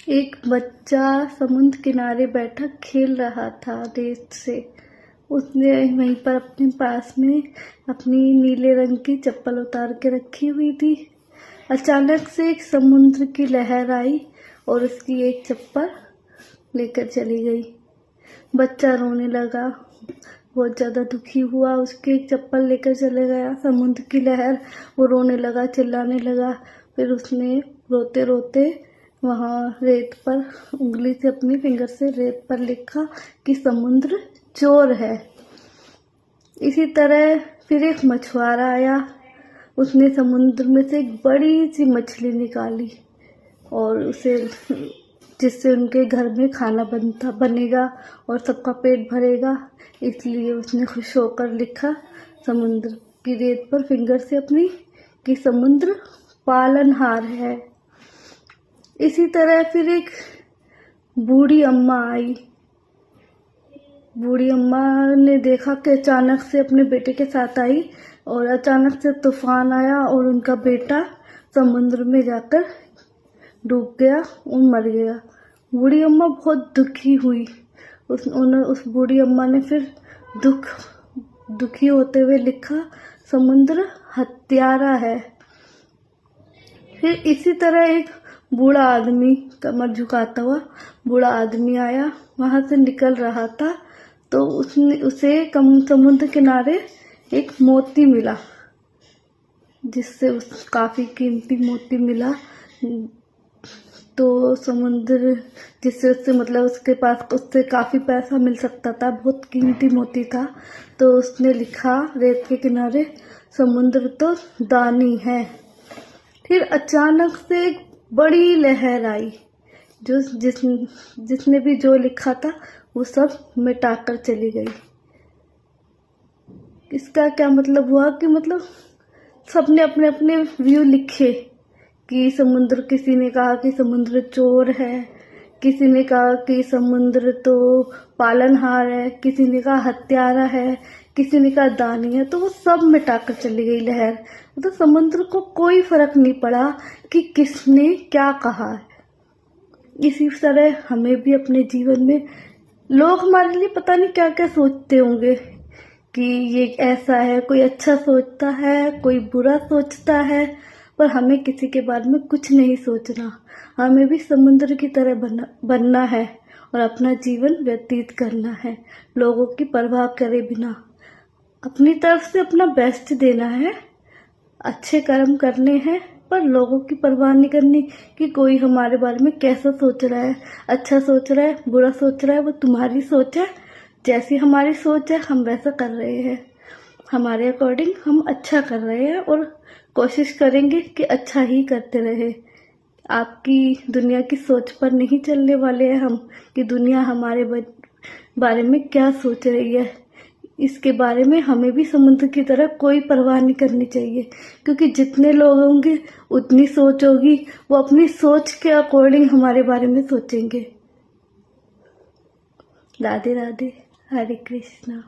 एक बच्चा समुद्र किनारे बैठा खेल रहा था रेत से। उसने वहीं पर अपने पास में अपनी नीले रंग की चप्पल उतार के रखी हुई थी। अचानक से एक समुद्र की लहर आई और उसकी एक चप्पल लेकर चली गई। बच्चा रोने लगा, बहुत ज़्यादा दुखी हुआ। उसकी एक चप्पल लेकर चले गया समुद्र की लहर। वो रोने लगा, चिल्लाने लगा। फिर उसने रोते रोते वहाँ रेत पर उंगली से, अपनी फिंगर से रेत पर लिखा कि समुद्र चोर है। इसी तरह फिर एक मछुआरा आया। उसने समुद्र में से एक बड़ी सी मछली निकाली और उसे, जिससे उनके घर में खाना बनेगा और सबका पेट भरेगा। इसलिए उसने खुश होकर लिखा समुद्र की रेत पर फिंगर से अपनी कि समुद्र पालनहार है। इसी तरह फिर एक बूढ़ी अम्मा आई। बूढ़ी अम्मा ने देखा कि अचानक से अपने बेटे के साथ आई और अचानक से तूफान आया और उनका बेटा समुद्र में जाकर डूब गया और मर गया। बूढ़ी अम्मा बहुत दुखी हुई। उस बूढ़ी अम्मा ने फिर दुखी होते हुए लिखा समुद्र हत्यारा है। फिर इसी तरह एक बूढ़ा आदमी, कमर झुकाता हुआ बूढ़ा आदमी आया। वहां से निकल रहा था तो उसे समुद्र किनारे एक मोती मिला, जिससे काफी कीमती मोती मिला। तो समुद्र जिससे उससे मतलब उसके पास उससे काफी पैसा मिल सकता था, बहुत कीमती मोती था। तो उसने लिखा रेत के किनारे समुद्र तो दानी है। फिर अचानक से एक बड़ी लहर आई, जिसने भी जो लिखा था वो सब मिटाकर चली गई। इसका क्या मतलब हुआ कि मतलब सबने अपने अपने व्यू लिखे कि समुद्र, किसी ने कहा कि समुद्र चोर है, किसी ने कहा कि समुद्र तो पालनहार है, किसी ने कहा हत्यारा है, किसी ने कहा दानी है। तो वो सब मिटाकर चली गई लहर। तो समुद्र को कोई फर्क नहीं पड़ा कि किसने क्या कहा। इसी तरह हमें भी अपने जीवन में लोग हमारे लिए पता नहीं क्या क्या सोचते होंगे कि ये ऐसा है, कोई अच्छा सोचता है, कोई बुरा सोचता है, पर हमें किसी के बारे में कुछ नहीं सोचना। हमें भी समुद्र की तरह बनना है और अपना जीवन व्यतीत करना है, लोगों की परवाह करे बिना। अपनी तरफ से अपना बेस्ट देना है, अच्छे कर्म करने हैं, पर लोगों की परवाह नहीं करनी कि कोई हमारे बारे में कैसा सोच रहा है, अच्छा सोच रहा है, बुरा सोच रहा है। वो तुम्हारी सोच है, जैसी हमारी सोच है हम वैसा कर रहे हैं। हमारे अकॉर्डिंग हम अच्छा कर रहे हैं और कोशिश करेंगे कि अच्छा ही करते रहे। आपकी दुनिया की सोच पर नहीं चलने वाले हैं हम कि दुनिया हमारे बारे में क्या सोच रही है। इसके बारे में हमें भी समुद्र की तरह कोई परवाह नहीं करनी चाहिए, क्योंकि जितने लोग होंगे उतनी सोच होगी, वो अपनी सोच के अकॉर्डिंग हमारे बारे में सोचेंगे। राधे राधे, हरे कृष्णा।